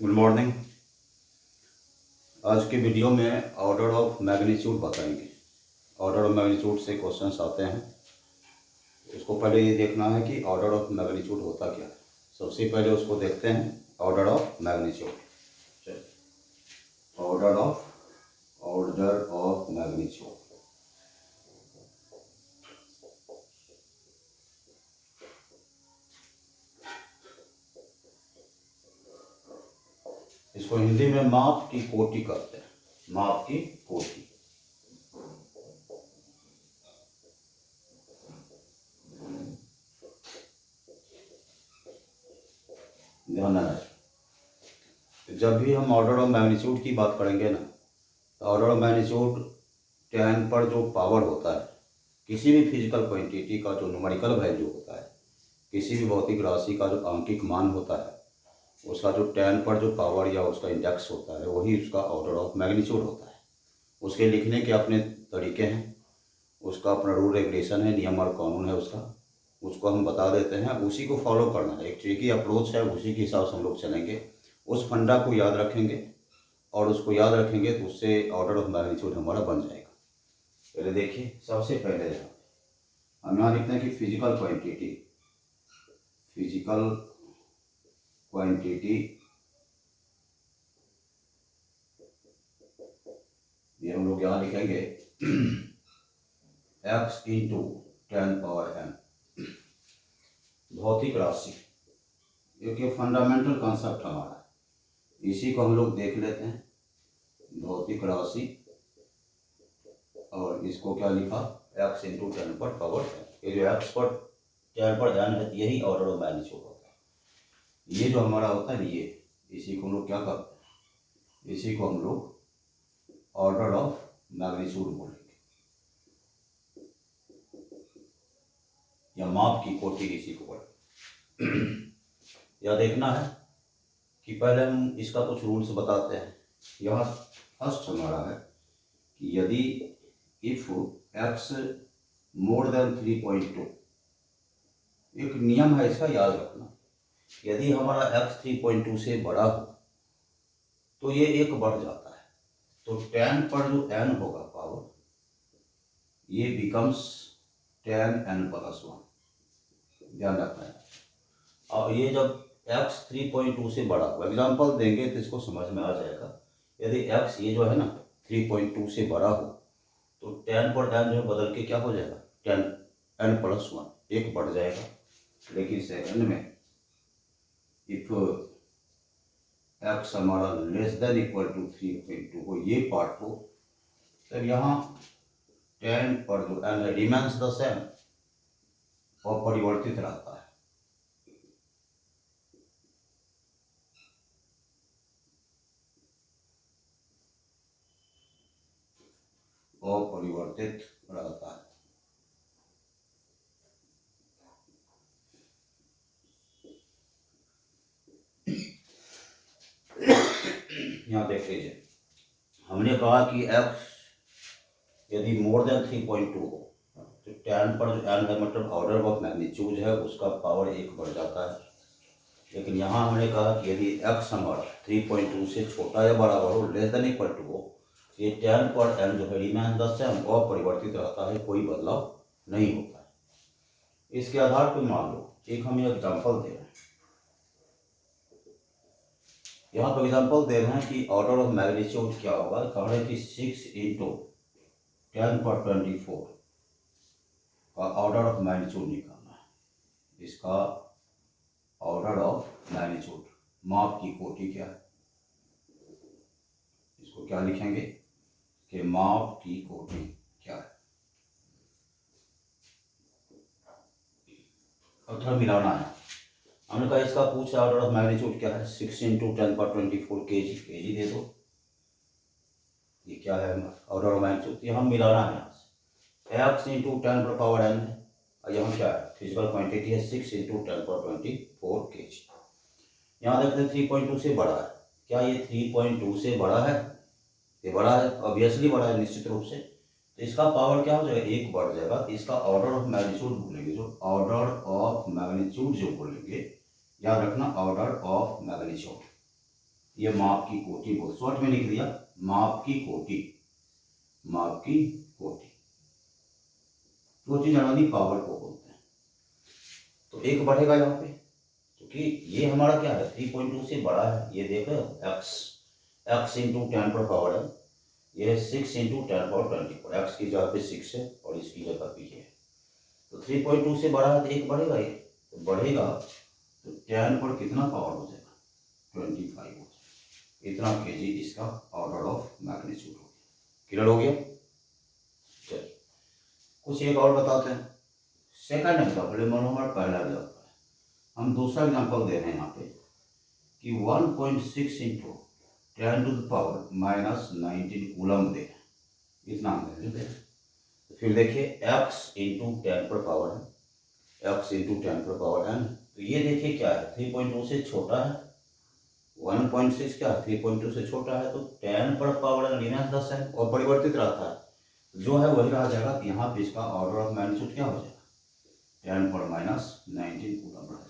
Good morning. आज के video में ऑर्डर ऑफ मैग्नीट्यूड बताएंगे। ऑर्डर ऑफ मैग्नीट्यूड से क्वेश्चंस आते हैं। उसको पहले ये देखना है कि ऑर्डर ऑफ मैग्नीट्यूड होता क्या है। सबसे पहले उसको देखते हैं, order of magnitude. Order of magnitude इसको हिंदी में माप की कोटि कहते हैं। माप की कोटि। ध्यान रखें, जब भी हम ऑर्डर ऑफ मैग्नीट्यूड की बात करेंगे ना, तो ऑर्डर ऑफ मैग्नीट्यूड 10 पर जो पावर होता है, किसी भी फिजिकल क्वांटिटी का जो न्यूमेरिकल वैल्यू होता है, किसी भी भौतिक राशि का जो आंकिक मान होता है, उसका जो 10 पर जो पावर या उसका इंडेक्स होता है, वही उसका ऑर्डर ऑफ मैग्नीट्यूड होता है। उसके लिखने के अपने तरीके हैं, उसका अपना रूल रेगुलेशन है, नियम और कानून है उसको हम बता देते हैं। उसी को फॉलो करना है, एक ट्रिकी अप्रोच है, उसी के हिसाब से हम लोग चलेंगे। उस फंडा को याद रखेंगे और उसको याद रखेंगे तो उससे ऑर्डर ऑफ मैग्नीट्यूड हमारा बन जाएगा। पहले देखिए, सबसे पहले हम यहाँ लिखते हैं कि फिजिकल क्वांटिटी ये हम लोग यहाँ लिखेंगे x इंटू 10 पावर n। भौतिक राशि, ये फंडामेंटल कॉन्सेप्ट हमारा है, इसी को हम लोग देख लेते हैं। भौतिक राशि, और इसको क्या लिखा, x इंटू 10 पर पावर n। ये जो x पर 10 पर n है, यही ऑर्डर ऑफ मैग्नीट्यूड होता है। ये जो हमारा होता है, ये इसी को हम लोग क्या करते हैं, इसी को हम लोग ऑर्डर ऑफ मैग्नीट्यूड बोलेंगे, या माप की कोटि इसी को बोलेंगे। यह देखना है कि पहले हम इसका कुछ रूल्स बताते हैं। यह फर्स्ट हमारा है कि यदि इफ x मोर देन 3.2, एक नियम है इसका, याद रखना। यदि हमारा x 3.2 से बड़ा हो तो ये एक बढ़ जाता है, तो 10 पर जो n होगा पावर, ये बिकम्स 10n+1। ध्यान रखना है। और ये जब x 3.2 से बड़ा हो, एग्जाम्पल देंगे तो इसको समझ में आ जाएगा। यदि x ये जो है ना 3.2 से बड़ा हो, तो 10 पर n जो बदल के क्या हो जाएगा, 10n+1, एक बढ़ जाएगा। लेकिन सेकंड में इफ x हमारा लेस देन इक्वल टू 3.2 हो, ये पार्ट हो, तब यहाँ 10 पर जो n रिमेन्स द सेम, अपरिवर्तित रहता है। अपरिवर्तित रहता है। यहाँ देख लीजिए, हमने कहा कि x यदि मोर देन 3.2 हो, तो 10 पर जो n है, मतलब ऑर्डर ऑफ मैग्नीट्यूड है, उसका पावर एक बढ़ जाता है। लेकिन यहाँ हमने कहा कि यदि x हमारा 3.2 से छोटा या बराबर हो, लेस देन इक्वल टू हो, ये 10 पर n जो है रिमेन द सेम, अपरिवर्तित रहता है, कोई बदलाव नहीं होता है। इसके आधार पर मान लो, एक हम एग्जाम्पल दे रहे हैं। यहाँ पर एग्जाम्पल दे रहे हैं कि ऑर्डर ऑफ मैग्नीट्यूड क्या होगा। कह रहे हैं कि 6 इंटू 10 पर 24 का ऑर्डर ऑफ मैग्नीट्यूड निकालना है। इसका ऑर्डर ऑफ मैग्नीट्यूड, माप की कोटि क्या है, इसको क्या लिखेंगे कि माप की कोटि क्या है। अब थोड़ा मिलाना है। हमने कहा इसका पूछा ऑर्डर ऑफ मैग्नीट्यूड क्या है, 6 इंटू 10 पर 24 kg, kg दे दो। ये क्या है ऑर्डर ऑफ मैग्नीट्यूड, ये हम मिलाना है। यहाँ से x इंटू 10 पर पावर n है, और यहाँ क्या है, फिजिकल क्वांटिटी है, 6 इंटू 10 पर 24 kg। यहाँ देखते हैं 3.2 से बड़ा है। क्या ये 3.2 से बड़ा है? ये बड़ा है, ऑब्वियसली बड़ा है निश्चित रूप से। तो इसका पावर क्या हो जाएगा, एक बढ़ जाएगा। इसका ऑर्डर ऑफ मैग्नीट्यूड बोलेंगे, जो ऑर्डर ऑफ मैग्नीट्यूड जो बोलेंगे, याद रखना, ऑर्डर ऑफ मैग्नीट्यूड। ये माप की कोटि बोल, शॉर्ट में लिख दिया माप की कोटि, माप की कोटि, कोटि जनरली पावर को बोलते हैं। तो एक बढ़ेगा यहाँ पे, क्योंकि ये हमारा क्या है 3.2 से बड़ा है, ये देखो x इंटू 10 पर पावर है, ये 6 इंटू 10 पावर 24, एक्स की जगह पे 6 है और इसकी जगह पे ये है। तो 3.2 से बड़ा है तो एक बढ़ेगा, ये तो बढ़ेगा तो 10 पर कितना पावर हो जाएगा 25 हो जाएगा। इतना केजी इसका ऑर्डर ऑफ मैग्नीट्यूड हो गया। क्लियर हो गया। चलिए कुछ एक और बताते हैं। सेकंड एग्जाम्पल हमारा पहला एग्जाम्पल है, हम दूसरा एग्जाम्पल दे रहे हैं यहाँ पे कि 1.6 into 10 to the power minus 19 coulomb दे, इतना हम दे रहे हैं। तो फिर देखिए x इंटू 10 पर पावर है, x इंटू 10 पर पावर n, तो ये देखिए क्या है 3.2 से छोटा है, 1.6 क्या है 3.2 से छोटा है, तो 10 पर पावर ऋणांक 10 है और परिवर्तित रहता है, जो है वही रह जाएगा। यहाँ पे इसका ऑर्डर ऑफ मैग्नीट्यूड क्या हो जाएगा 10 पर माइनस 19 कूलम रह जाएगा।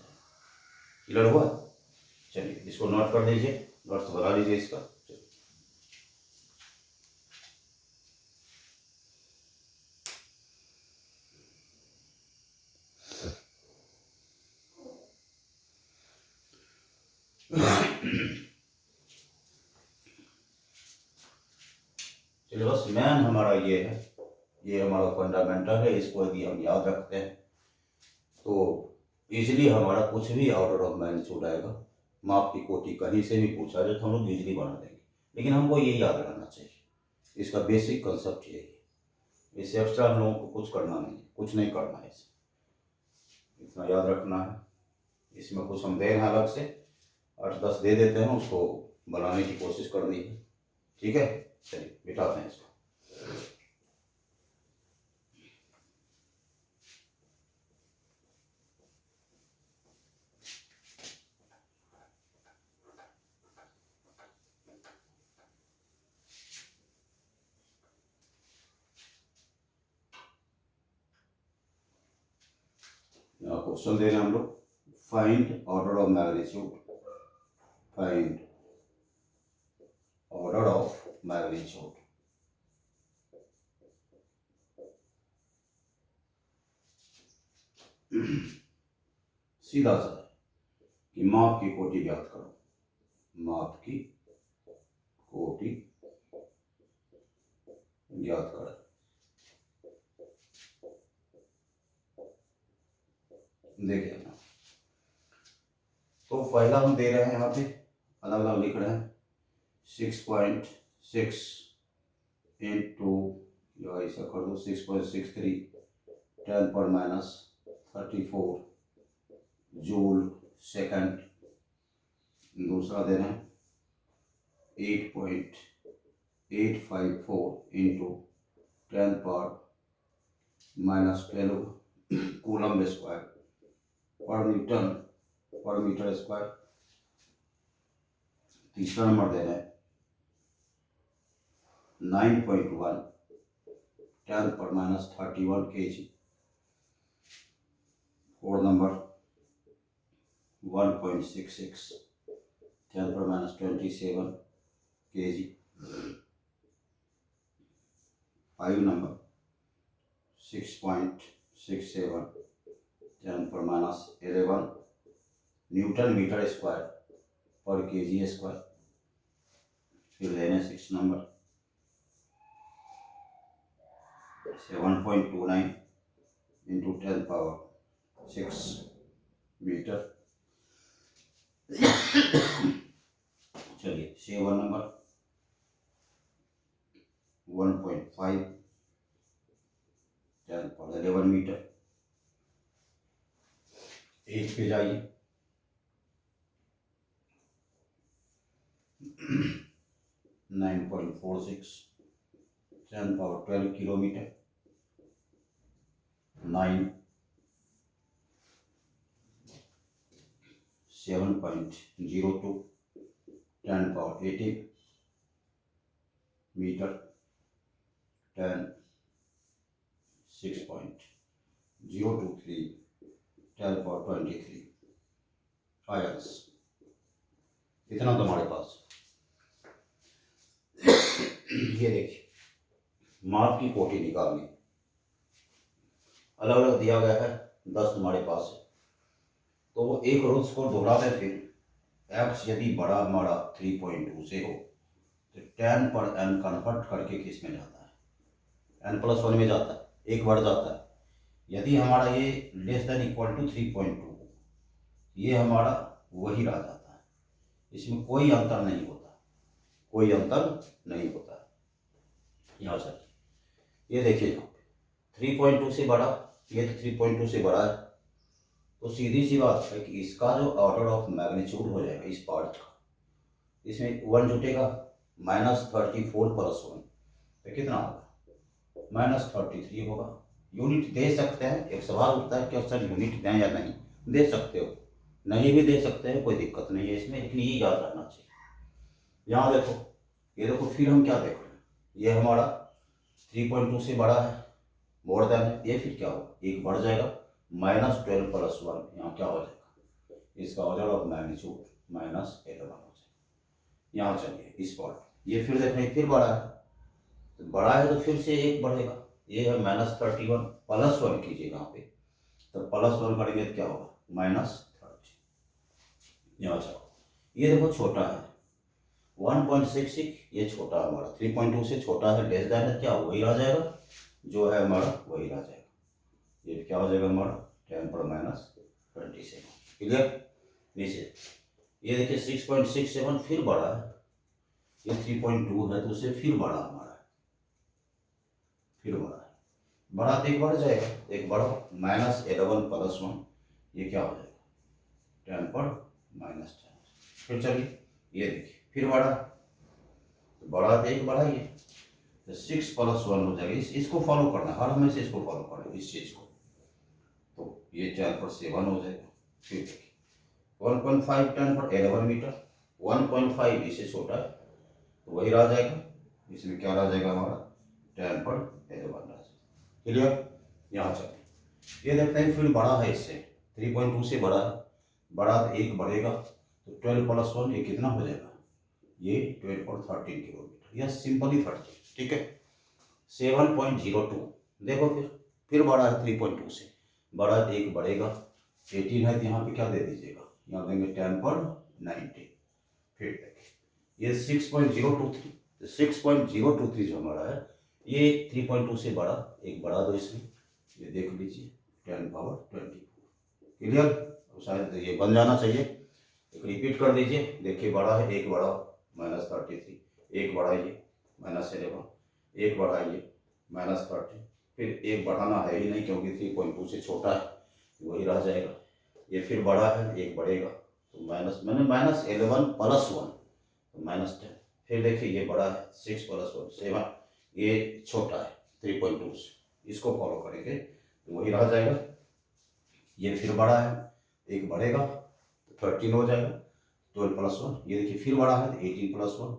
क्लियर हुआ। चलिए इसको नोट कर लीजिए, नोट्स बना लीजिए इसका। चलिए बस मैन हमारा ये है, ये हमारा फंडामेंटल है, इसको यदि हम याद रखते हैं तो इजीली हमारा कुछ भी ऑर्डर ऑफ मैग्नीट्यूड आएगा, माप की कोटि कहीं से भी पूछा जाए तो हम लोग इजीली बना देंगे। लेकिन हमको ये याद रखना चाहिए, इसका बेसिक कंसेप्ट यही है, इससे एक्स्ट्रा हम लोगों को कुछ करना नहीं, कुछ नहीं करना है, इसे इतना याद रखना है। इसमें कुछ हम दे रहे हैं अलग से 8-10 दे देते हैं, उसको बनाने की कोशिश करनी है। ठीक है, चलिए बिठाते हैं इसको। क्वेश्चन दे रहे हैं हम लोग, find order of magnitude, find order of magnitude. सीधा सा कि माप की कोटि ज्ञात करो, माप की कोटि ज्ञात करो। देखिए तो पहला हम दे रहे हैं यहाँ पे अलग अलग लिख रहे हैं 6.6 इंटू, ऐसा कर दो 6.63 10 पर माइनस 34 जूल सेकंड। दूसरा दे रहे हैं 8.854 इंटू 10 पर माइनस 12 कूलम स्क्वायर पर न्यूटन पर मीटर स्क्वायर। तीसरा नंबर दे रहे हैं 9.1 10 पर माइनस 31 kg। फोर्थ नंबर 1.66 10 पर माइनस 27 kg। 5 नंबर 6.67 10 पर माइनस 11 न्यूटन मीटर स्क्वायर पर kg स्क्वायर। फिर लेने 6 नंबर 7.29 इंटू 10 पावर 6 मीटर। चलिए 7 नंबर 1.5 10 पावर 11 मीटर। 8 पे जाइए 9.46 10 power 12 kilometre. 9 7.02 10 power 18 metre. 10 6.023 10 power 23 ions. इतना तो हमारे पास ये देखिए माप की कोटि निकालनी, अलग अलग दिया गया है, 10 हमारे पास है। तो वो एक रूल्स को दोहराते फिर एक्स यदि बड़ा हमारा 3.2 से हो तो tan पर n कन्वर्ट करके किस में जाता है, n+1 में जाता है, एक बढ़ जाता है। यदि हमारा ये लेस देन इक्वल टू 3.2 ये हमारा वही रह जाता है, इसमें कोई अंतर नहीं होता, कोई अंतर नहीं होता। यहाँ से ये देखिए यहाँ पे 3.2 से बड़ा, ये तो 3.2 से बड़ा है, तो सीधी सी बात है कि इसका जो ऑर्डर ऑफ मैग्नीट्यूड हो जाएगा इस पार्ट का, इसमें 1 जुटेगा, -34 + 1 तो कितना होगा, -33 होगा। यूनिट दे सकते हैं, एक सवाल उठता है कि सर यूनिट दें या नहीं, दे सकते हो, नहीं भी दे सकते हैं, कोई दिक्कत नहीं है इसमें, लेकिन ये याद रखना चाहिए। यहाँ देखो, ये देखो फिर हम क्या देख रहे हैं, ये हमारा 3.2 से बड़ा है, मोर देन है, ये फिर क्या होगा, एक बढ़ जाएगा, -12 + 1 यहाँ क्या हो जाएगा, इसका ऑर्डर ऑफ मैग्नीट्यूड -11 हो जाएगा। यहाँ चलिए इस पार्ट ये फिर देख रहे हैं, फिर बड़ा है, तो बड़ा है तो फिर से एक बढ़ेगा, ये है -31 + 1 कीजिए यहाँ पे, तो +1 करेंगे तो क्या होगा, -30। यहाँ चलो ये देखो छोटा है 1.66, ये छोटा हमारा 3.2 से छोटा है, लेस देन है, क्या वही रह जाएगा, जो है हमारा वही रह जाएगा, ये क्या हो जाएगा हमारा 10 पर -27। क्लियर। नीचे ये देखिए 6.67 फिर बड़ा है, ये 3.2 है तो उससे फिर बड़ा हमारा है, फिर बड़ा है, बड़ा तो एक बढ़ जाएगा, एक बढ़ा -11 + 1 ये क्या हो जाएगा 10 पर -10। फिर चलिए ये देखिए फिर बड़ा, तो बड़ा तो एक बढ़ा, ये तो 6 + 1 हो जाएगा, इसको फॉलो करना, हर हमेशा इसको फॉलो करना, इस चीज़ को, तो ये 4 पर 7 हो जाएगा। फिर देखिए 1.5 10 पर 11 मीटर, 1.5 इससे छोटा है तो वही रह जाएगा, इसमें क्या रह जाएगा हमारा 10 पर 11 रह जाएगा। क्लियर। यहाँ चलिए ये देखते हैं फिर बड़ा है, इससे 3.2 से बड़ा है, बड़ा तो एक बढ़ेगा, तो 12 + 1 ये कितना हो जाएगा, ये 12 पर 13 किलोमीटर, यह सिंपली 13। ठीक है 7.02 देखो फिर बड़ा है 3.2 से, बड़ा है तो एक बढ़ेगा, 18 है तो यहाँ पे क्या दे दीजिएगा, यहाँ देंगे 10 पर 90। फिर देखिए ये 6.023, तो 6.023 जो हमारा है ये 3.2 से बड़ा, एक बढ़ा दो इसमें, ये देख लीजिए 10 पावर 24। क्लियर। शायद ये बन जाना चाहिए, एक रिपीट कर दीजिए, देखिए बड़ा है, एक बड़ा -33, एक बढ़ा ये -11, एक बढ़ा ये -13, फिर एक बढ़ाना है ही नहीं क्योंकि 3.2 से छोटा है वही रह जाएगा, ये फिर बड़ा है एक बढ़ेगा, तो -11 + 1 तो -10। फिर देखिए ये बड़ा है 6 + 1 7, ये छोटा है 3.2 से, इसको फॉलो करेंगे तो वही रह जाएगा, ये फिर बड़ा है एक बढ़ेगा तो 13 हो जाएगा, 12 + 1 ये देखिए फिर बड़ा है तो 18 + 1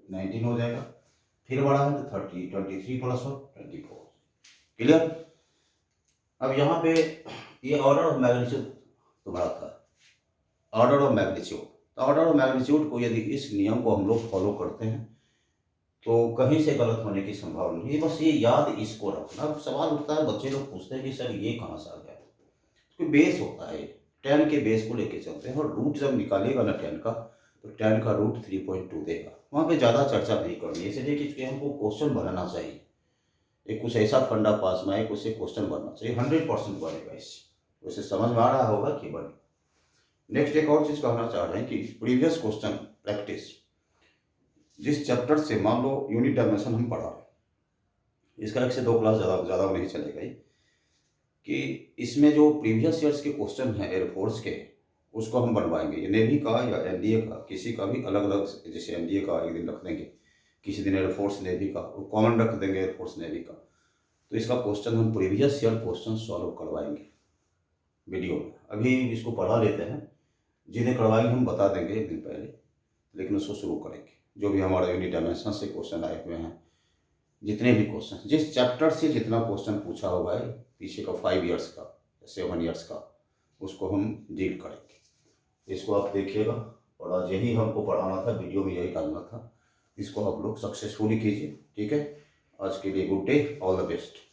19 हो जाएगा, फिर बड़ा है तो 23 + 1 24। क्लियर। अब यहाँ पे ये ऑर्डर ऑफ मैग्नीट्यूड तुम्हारा था, ऑर्डर ऑफ मैग्नीट्यूड, तो ऑर्डर ऑफ मैग्नीट्यूड को यदि इस नियम को हम लोग फॉलो करते हैं तो कहीं से गलत होने की संभावना नहीं, बस ये याद इसको रखना। अब सवाल उठता है, बच्चे लोग पूछते हैं कि सर ये कहाँ से आ गया, तो बेस होता है, 10 के बेस को लेके चलते हैं, और रूट जब निकालेगा ना 10 का, तो 10 का रूट 3.2 देगा, वहाँ पे ज़्यादा चर्चा नहीं करनी है, इसलिए कि हमको क्वेश्चन बनाना चाहिए, एक कुछ ऐसा फंडा पास में आए, उससे क्वेश्चन बनना चाहिए, 100% बनेगा इससे, उसे समझ में आ रहा होगा कि बने। नेक्स्ट एक और चीज़ कहना चाह रहे हैं कि प्रीवियस क्वेश्चन प्रैक्टिस, जिस चैप्टर से मान लो यूनिट डायमेंशन हम पढ़ा रहे हैं, इसका 1 से 2 क्लास ज़्यादा नहीं चलेगा ही, कि इसमें जो प्रीवियस ईयर्स के क्वेश्चन हैं एयरफोर्स के, उसको हम बनवाएंगे, ये नेवी का या एनडीए का, किसी का भी अलग अलग, जैसे एनडीए का एक दिन रख देंगे, किसी दिन एयरफोर्स नेवी का, कॉमन रख देंगे एयरफोर्स नेवी का, तो इसका क्वेश्चन हम प्रीवियस ईयर क्वेश्चन सॉल्व करवाएंगे वीडियो में। अभी इसको पढ़ा लेते हैं, जिन्हें करवाएंगे हम बता देंगे एक दिन पहले, लेकिन उसको शुरू करेंगे, जो भी हमारा यूनिट डायमेंशन से क्वेश्चन आए हुए हैं, जितने भी क्वेश्चन, जिस चैप्टर से जितना क्वेश्चन पूछा हुआ है पीछे का 5 ईयर्स का 7 ईयर्स का, उसको हम डील करेंगे। इसको आप देखिएगा, और आज यही हमको पढ़ाना था, वीडियो में यही डालना था, इसको आप लोग सक्सेसफुली कीजिए। ठीक है, आज के लिए good day, all the best.